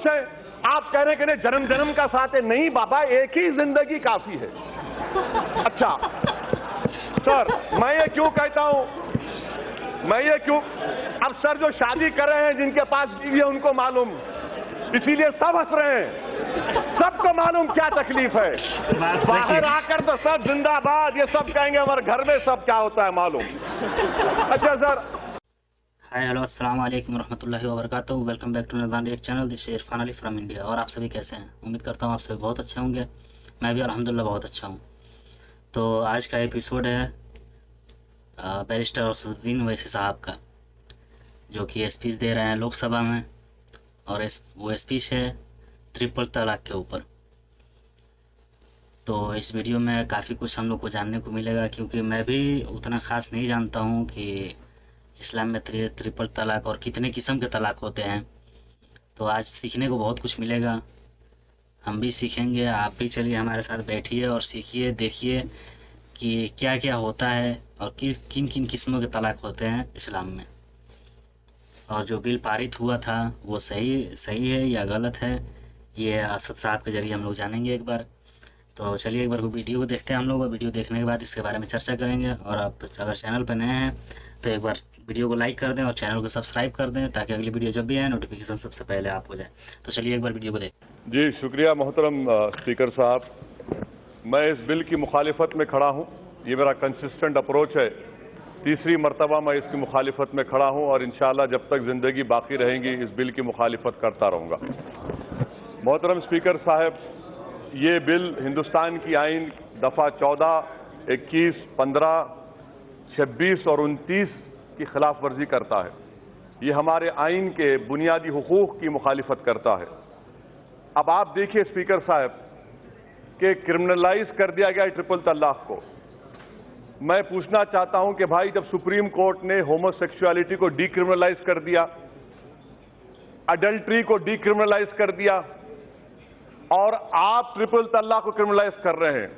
कुछ है। आप कह रहे हैं कि नहीं जन्म जन्म का साथ है। नहीं बाबा, एक ही जिंदगी काफी है। अच्छा सर, मैं ये क्यों कहता हूं, अब सर जो शादी कर रहे हैं, जिनके पास बीवी है, उनको मालूम, इसीलिए सब हंस रहे हैं। सबको मालूम क्या तकलीफ है। बाहर आकर तो सब जिंदाबाद, ये सब कहेंगे, हमारे घर में सब क्या होता है मालूम। अच्छा सर। हाय हेलो अस्सलाम वालेकुम रहमतुल्लाहि व बरकातहू। वेलकम बैक टू नज़ान react channel. This is Irfan Ali from India. और आप सभी कैसे हैं? उम्मीद करता हूँ आप सभी बहुत अच्छे होंगे। मैं भी अल्हम्दुलिल्लाह बहुत अच्छा हूँ। तो आज का एपिसोड है बैरिस्टर असदुद्दीन ओवैसी साहब का, जो कि स्पीच दे रहे हैं लोकसभा में। और वो स्पीच है ट्रिपल तलाक के ऊपर। तो इस वीडियो में काफ़ी कुछ हम लोग को जानने को मिलेगा, क्योंकि मैं भी उतना ख़ास नहीं जानता हूँ कि इस्लाम में ट्रिपल तलाक और कितने किस्म के तलाक होते हैं। तो आज सीखने को बहुत कुछ मिलेगा, हम भी सीखेंगे। आप भी चलिए हमारे साथ बैठिए और सीखिए, देखिए कि क्या क्या होता है और किन किन किस्मों के तलाक होते हैं इस्लाम में। और जो बिल पारित हुआ था वो सही है या गलत है, ये असद साहब के ज़रिए हम लोग जानेंगे एक बार। तो चलिए एक बार वीडियो को देखते हैं हम लोग, और वीडियो देखने के बाद इसके बारे में चर्चा करेंगे। और आप अगर चैनल पर नए हैं तो एक बार वीडियो को लाइक कर दें और चैनल को सब्सक्राइब कर दें, ताकि अगली वीडियो जब भी आए नोटिफिकेशन सबसे पहले आप हो जाए। तो चलिए एक बार वीडियो को देखें। जी शुक्रिया मोहतरम स्पीकर साहब। मैं इस बिल की मुखालिफत में खड़ा हूँ, ये मेरा कंसिस्टेंट अप्रोच है। तीसरी मरतबा मैं इसकी मुखालिफत में खड़ा हूँ और इंशाअल्लाह जब तक ज़िंदगी बाकी रहेंगी इस बिल की मुखालिफत करता रहूँगा। मोहतरम स्पीकर साहब, ये बिल हिंदुस्तान की आइन दफ़ा 14, 21, 15, 26 और 29 की खिलाफ वर्जी करता है। ये हमारे आइन के बुनियादी हुकूक की मुखालिफत करता है। अब आप देखिए स्पीकर साहब कि क्रिमिनलाइज कर दिया गया ट्रिपल तलाक को। मैं पूछना चाहता हूं कि भाई, जब सुप्रीम कोर्ट ने होमोसेक्सुअलिटी को डीक्रिमिनलाइज कर दिया, अडल्ट्री को डीक्रिमिनलाइज कर दिया, और आप ट्रिपल तलाक को क्रिमिनलाइज कर रहे हैं,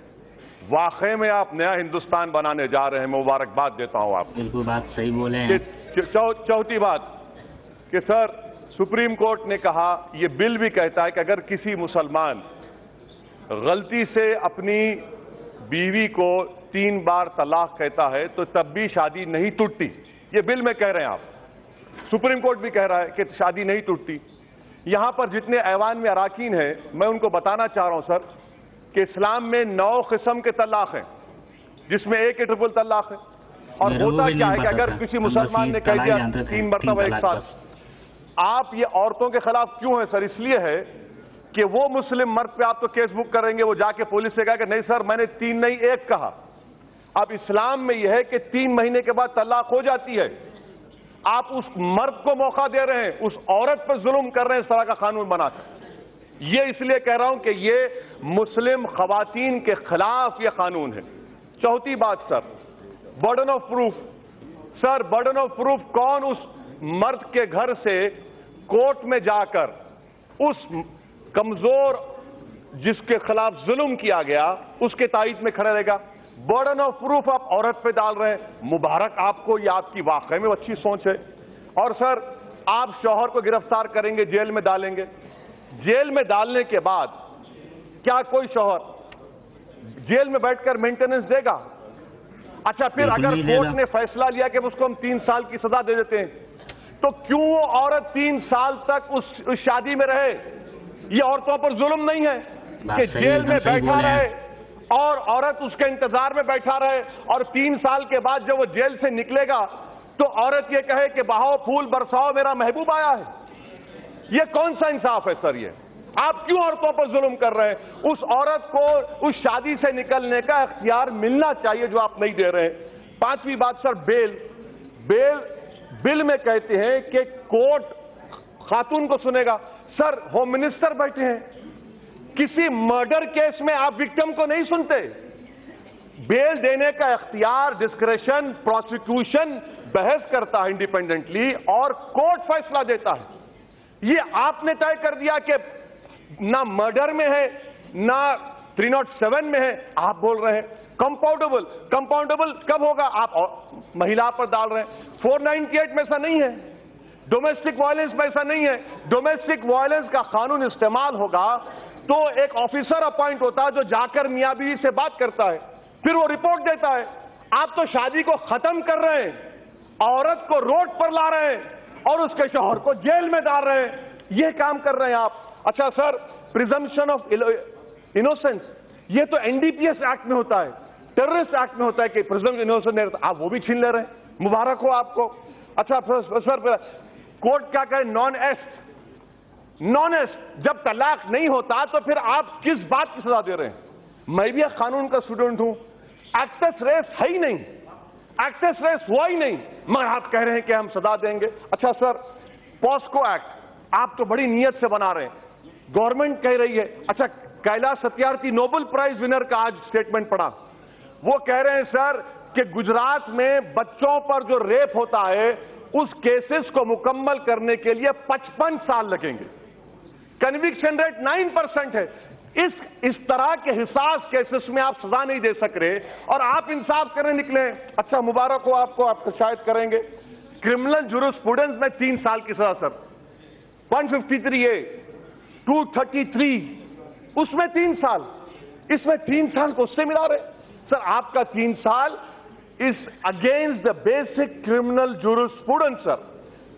वाकई में आप नया हिंदुस्तान बनाने जा रहे हैं। मैं मुबारकबाद देता हूं आपको। बिल्कुल बात सही बोले हैं। चौथी बात कि सर, सुप्रीम कोर्ट ने कहा, यह बिल भी कहता है कि अगर किसी मुसलमान गलती से अपनी बीवी को 3 बार तलाक कहता है तो तब भी शादी नहीं टूटती। ये बिल में कह रहे हैं आप, सुप्रीम कोर्ट भी कह रहा है कि शादी नहीं टूटती। यहां पर जितने ऐवान में अराकीन हैं, मैं उनको बताना चाह रहा हूं सर कि इस्लाम में 9 किस्म के तलाक हैं, जिसमें एक ही ट्रिपल तलाक है। और होता क्या है कि अगर किसी मुसलमान ने कह दिया 3 मरतबा एक साथ, आप ये औरतों के खिलाफ क्यों है सर? इसलिए है कि वो मुस्लिम मर्द पे आप तो केस बुक करेंगे, वो जाके पुलिस से कहा कि नहीं सर मैंने 3 नहीं 1 कहा। अब इस्लाम में यह है कि 3 महीने के बाद तलाक हो जाती है। आप उस मर्द को मौका दे रहे हैं, उस औरत पर जुल्म कर रहे हैं इस तरह का कानून बनाकर। ये इसलिए कह रहा हूं कि ये मुस्लिम खवातीन के खिलाफ ये कानून है। चौथी बात sir, burden of proof. Sir burden of proof कौन उस मर्द के घर से कोर्ट में जाकर उस कमजोर जिसके खिलाफ जुल्म किया गया उसके तायद में खड़ा रहेगा? बर्डन ऑफ प्रूफ आप औरत पे डाल रहे हैं। मुबारक आपको, ये आपकी वाकई में अच्छी सोच है। और सर, आप शौहर को गिरफ्तार करेंगे, जेल में डालेंगे। जेल में डालने के बाद क्या कोई शौहर जेल में बैठकर मेंटेनेंस देगा? अच्छा, फिर अगर कोर्ट ने फैसला लिया कि उसको हम 3 साल की सजा दे देते हैं, तो क्यों वो औरत 3 साल तक उस शादी में रहे? ये औरतों पर जुल्म नहीं है कि जेल में बैठा रहे और औरत उसके इंतजार में बैठा रहे, और 3 साल के बाद जब वो जेल से निकलेगा तो औरत ये कहे कि बहाओ फूल बरसाओ मेरा महबूब आया है? ये कौन सा इंसाफ है सर? ये आप क्यों औरतों पर जुल्म कर रहे हैं? उस औरत को उस शादी से निकलने का इख्तियार मिलना चाहिए जो आप नहीं दे रहे हैं। 5वीं बात सर, बेल बिल में कहते हैं कि कोर्ट खातून को सुनेगा। सर होम मिनिस्टर बैठे हैं, किसी मर्डर केस में आप विक्टिम को नहीं सुनते? बेल देने का इख्तियार, डिस्क्रेशन, प्रोसिक्यूशन बहस करता है इंडिपेंडेंटली और कोर्ट फैसला देता है। ये आपने तय कर दिया कि ना मर्डर में है ना 307 में है, आप बोल रहे हैं कंपाउंडेबल कब होगा? आप महिला पर डाल रहे हैं। 498 में ऐसा नहीं है। डोमेस्टिक वायलेंस में ऐसा नहीं है। डोमेस्टिक वायलेंस का कानून इस्तेमाल होगा तो एक ऑफिसर अपॉइंट होता है जो जाकर मियां बीवी से बात करता है, फिर वो रिपोर्ट देता है। आप तो शादी को खत्म कर रहे हैं, औरत को रोड पर ला रहे हैं और उसके शौहर को जेल में डाल रहे हैं, ये काम कर रहे हैं आप। अच्छा सर, प्रिजम्पशन ऑफ इनोसेंस, ये तो एनडीपीएस एक्ट में होता है, टेररिस्ट एक्ट में होता है कि प्रिजम्पशन इनोसेंस नहीं रहता, आप वो भी छीन ले रहे हैं, मुबारक हो आपको। अच्छा सर, कोर्ट क्या कहे, नॉन एस्ट जब तलाक नहीं होता तो फिर आप किस बात की सजा दे रहे हैं? मैं भी एक कानून का स्टूडेंट हूं, एक्सेस रेस है ही नहीं, एक्सेस रेस हुआ ही नहीं, मगर आप कह रहे हैं कि हम सजा देंगे। अच्छा सर, पॉस्को एक्ट आप तो बड़ी नीयत से बना रहे हैं, गवर्नमेंट कह रही है। अच्छा, Kailash Satyarthi Nobel prize winner का आज स्टेटमेंट पढ़ा, वो कह रहे हैं सर कि गुजरात में बच्चों पर जो रेप होता है उस केसेस को मुकम्मल करने के लिए 55 साल लगेंगे, कन्विक्शन रेट 9% है। इस तरह के हिसास केसेस में आप सजा नहीं दे सक रहे और आप इंसाफ करने निकले। अच्छा, मुबारक हो आपको, आप शायद करेंगे। क्रिमिनल जूरिस्प्रूडेंस में 3 साल की सजा सर, 153A, 233 उसमें 3 साल, इसमें 3 साल को उससे मिला रहे सर। आपका 3 साल is against the basic criminal jurisprudence sir.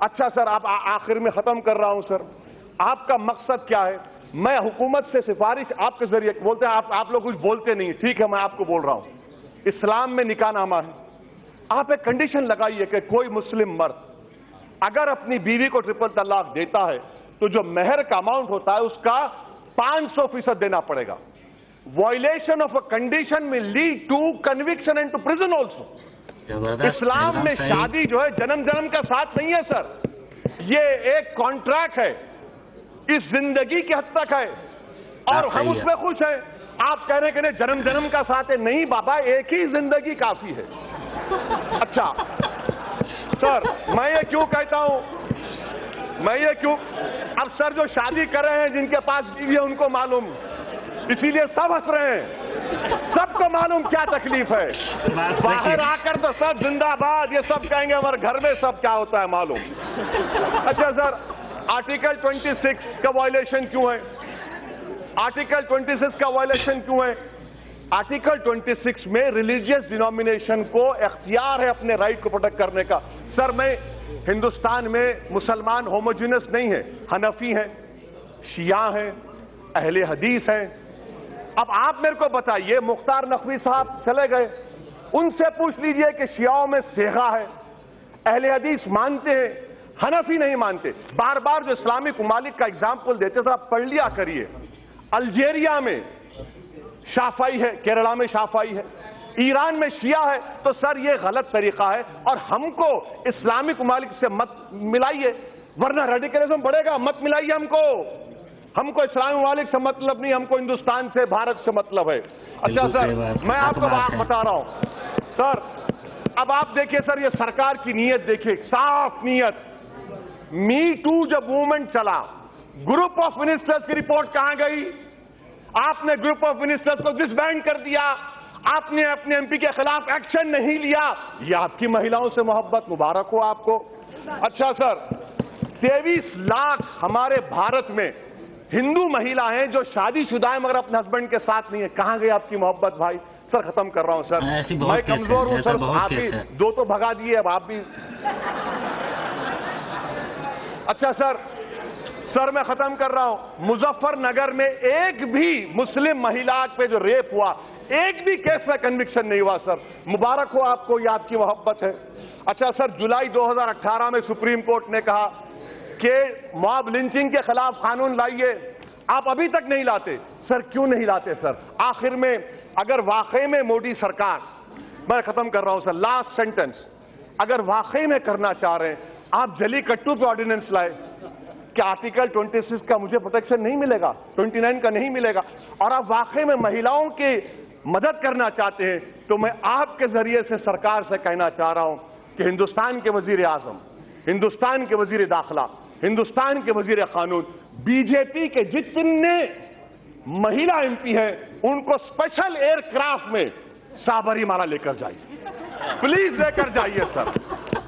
अच्छा सर, आप आखिर में खत्म कर रहा हूं सर, आपका मकसद क्या है? मैं हुकूमत से सिफारिश आपके जरिए, बोलते हैं आप लोग कुछ बोलते नहीं, ठीक है, मैं आपको बोल रहा हूं, इस्लाम में निकाहनामा है, आप एक कंडीशन लगाइए कि कोई मुस्लिम मर्द अगर अपनी बीवी को ट्रिपल तलाक देता है तो जो मेहर का अमाउंट होता है उसका 500% देना पड़ेगा। Violation of a condition will lead to conviction and to prison also. इस्लाम में शादी जो है जन्म जन्म का साथ नहीं है सर, ये एक कॉन्ट्रैक्ट है, इस जिंदगी की हद तक है और हम उसमें खुश हैं। आप कह रहे हैं कि नहीं जन्म जन्म का साथ है, नहीं बाबा, एक ही जिंदगी काफी है। अच्छा सर, मैं ये क्यों कहता हूं, अब सर जो शादी कर रहे हैं जिनके पास बीवी है उनको मालूम, इसीलिए सब हंस रहे हैं, सबको मालूम क्या तकलीफ है। बाहर आकर तो सब जिंदाबाद, ये सब कहेंगे, हमारे घर में सब क्या होता है मालूम। अच्छा सर, आर्टिकल 26 का वायलेशन क्यों है? आर्टिकल 26 का वायलेशन क्यों है? आर्टिकल 26 में रिलीजियस डिनोमिनेशन को इख्तियार है अपने राइट को प्रोटेक्ट करने का। सर, मैं हिंदुस्तान में मुसलमान होमोजिनस नहीं है, हनफी हैं, शिया हैं, अहले हदीस हैं। अब आप मेरे को बताइए, मुख्तार नकवी साहब चले गए, उनसे पूछ लीजिए कि शियाओं में सेगा है, अहले हदीस मानते हैं, हनफी नहीं मानते। बार बार जो इस्लामिक ममालिक का एग्जाम्पल देते थे, आप पढ़ लिया करिए। अल्जीरिया में शाफाई है, केरला में शाफाई है, ईरान में शिया है, तो सर ये गलत तरीका है और हमको इस्लामिक ममालिक से मत मिलाइए, वरना रेडिकलिज्म बढ़ेगा। मत मिलाइए हमको इस्लामिक ममालिक से मतलब नहीं, हमको हिंदुस्तान से, भारत से मतलब है। अच्छा सर, मैं आपको बात बता रहा हूं सर, अब आप देखिए सर, ये सरकार की नीयत देखिए, साफ नीयत। मी टू जब मूवमेंट चला, ग्रुप ऑफ मिनिस्टर्स की रिपोर्ट कहां गई? आपने ग्रुप ऑफ मिनिस्टर्स को डिसबैंड कर दिया, आपने अपने एमपी के खिलाफ एक्शन नहीं लिया। ये आपकी महिलाओं से मोहब्बत, मुबारक हो आपको। अच्छा सर, 23 लाख हमारे भारत में हिंदू महिला हैं जो शादीशुदा है मगर अपने हस्बैंड के साथ नहीं है। कहां गई आपकी मोहब्बत भाई? सर खत्म कर रहा हूं सर, मैं कमजोर हूं सर, आप भी 2 तो भगा दिए, अब आप भी। अच्छा सर मैं खत्म कर रहा हूं। मुजफ्फरनगर में एक भी मुस्लिम महिला पे जो रेप हुआ, एक भी केस में कन्विक्शन नहीं हुआ सर, मुबारक हो आपको, ये आपकी मोहब्बत है। अच्छा सर, जुलाई 2018 में सुप्रीम कोर्ट ने कहा कि मॉब लिंचिंग के खिलाफ कानून लाइए, आप अभी तक नहीं लाते। सर क्यों नहीं लाते सर? आखिर में अगर वाकई में मोदी सरकार, मैं खत्म कर रहा हूं सर, लास्ट सेंटेंस, अगर वाकई में करना चाह रहे हैं, आप जलीकट्टू पे ऑर्डिनेंस लाए कि आर्टिकल 26 का मुझे प्रोटेक्शन नहीं मिलेगा, 29 का नहीं मिलेगा, और आप वाकई में महिलाओं की मदद करना चाहते हैं, तो मैं आपके जरिए से सरकार से कहना चाह रहा हूं कि हिंदुस्तान के वजीर आजम, हिंदुस्तान के वजीर दाखिला, हिंदुस्तान के वजीर कानून, बीजेपी के जितने महिला एमपी हैं, उनको स्पेशल एयरक्राफ्ट में साबरीमाला लेकर जाइए, प्लीज लेकर जाइए सर।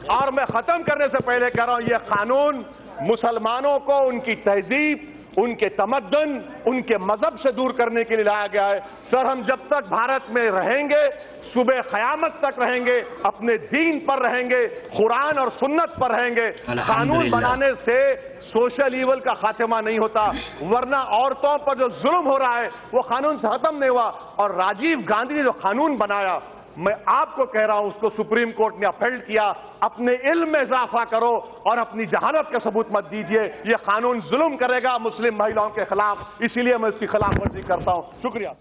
और मैं खत्म करने से पहले कह रहा हूं, यह कानून मुसलमानों को उनकी तहजीब, उनके तमद्दुन, उनके मजहब से दूर करने के लिए लाया गया है। सर, हम जब तक भारत में रहेंगे, सुबह क़यामत तक रहेंगे, अपने दीन पर रहेंगे, कुरान और सुन्नत पर रहेंगे। कानून बनाने से सोशल ईवल का खात्मा नहीं होता, वरना औरतों पर जो जुल्म हो रहा है वो कानून से खत्म नहीं हुआ। और राजीव गांधी ने जो कानून बनाया, मैं आपको कह रहा हूं, उसको सुप्रीम कोर्ट ने अपहेल्ड किया। अपने इल्म में इजाफा करो और अपनी जहालत का सबूत मत दीजिए। यह कानून जुल्म करेगा मुस्लिम महिलाओं के खिलाफ, इसीलिए मैं इसकी खिलाफ वर्जी करता हूं। शुक्रिया।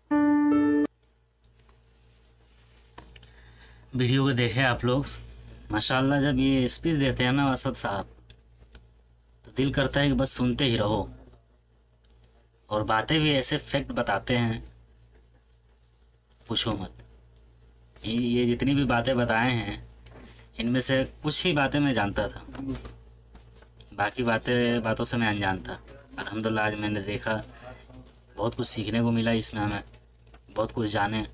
वीडियो को देखें आप लोग, माशाल्लाह। जब ये स्पीच देते हैं ना असद साहब, तो दिल करता है कि बस सुनते ही रहो। और बातें भी ऐसे फैक्ट बताते हैं, पूछो मत। ये जितनी भी बातें बताए हैं, इनमें से कुछ ही बातें मैं जानता था, बाकी बातों से मैं अनजान था। अल्हम्दुलिल्लाह आज मैंने देखा, बहुत कुछ सीखने को मिला इसमें, हमें बहुत कुछ जाने।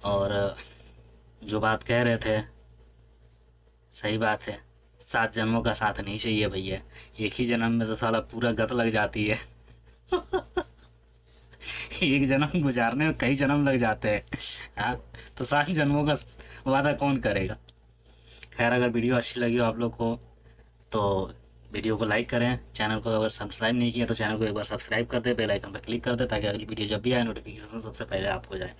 और जो बात कह रहे थे, सही बात है। 7 जन्मों का साथ नहीं चाहिए भैया, एक ही जन्म में तो साला पूरा गत लग जाती है। एक जन्म गुजारने में कई जन्म लग जाते हैं। हाँ, तो 7 जन्मों का वादा कौन करेगा। खैर, अगर वीडियो अच्छी लगी हो आप लोग को तो वीडियो को लाइक करें। चैनल को अगर सब्सक्राइब नहीं किया तो चैनल को एक बार सब्सक्राइब कर दे, बेल आइकन पर क्लिक कर दे, ताकि अगली वीडियो जब भी आए नोटिफिकेशन सबसे पहले आपको जाए।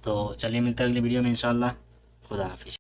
तो चलिए, मिलते हैं अगली वीडियो में इंशाल्लाह। खुदा हाफिज़।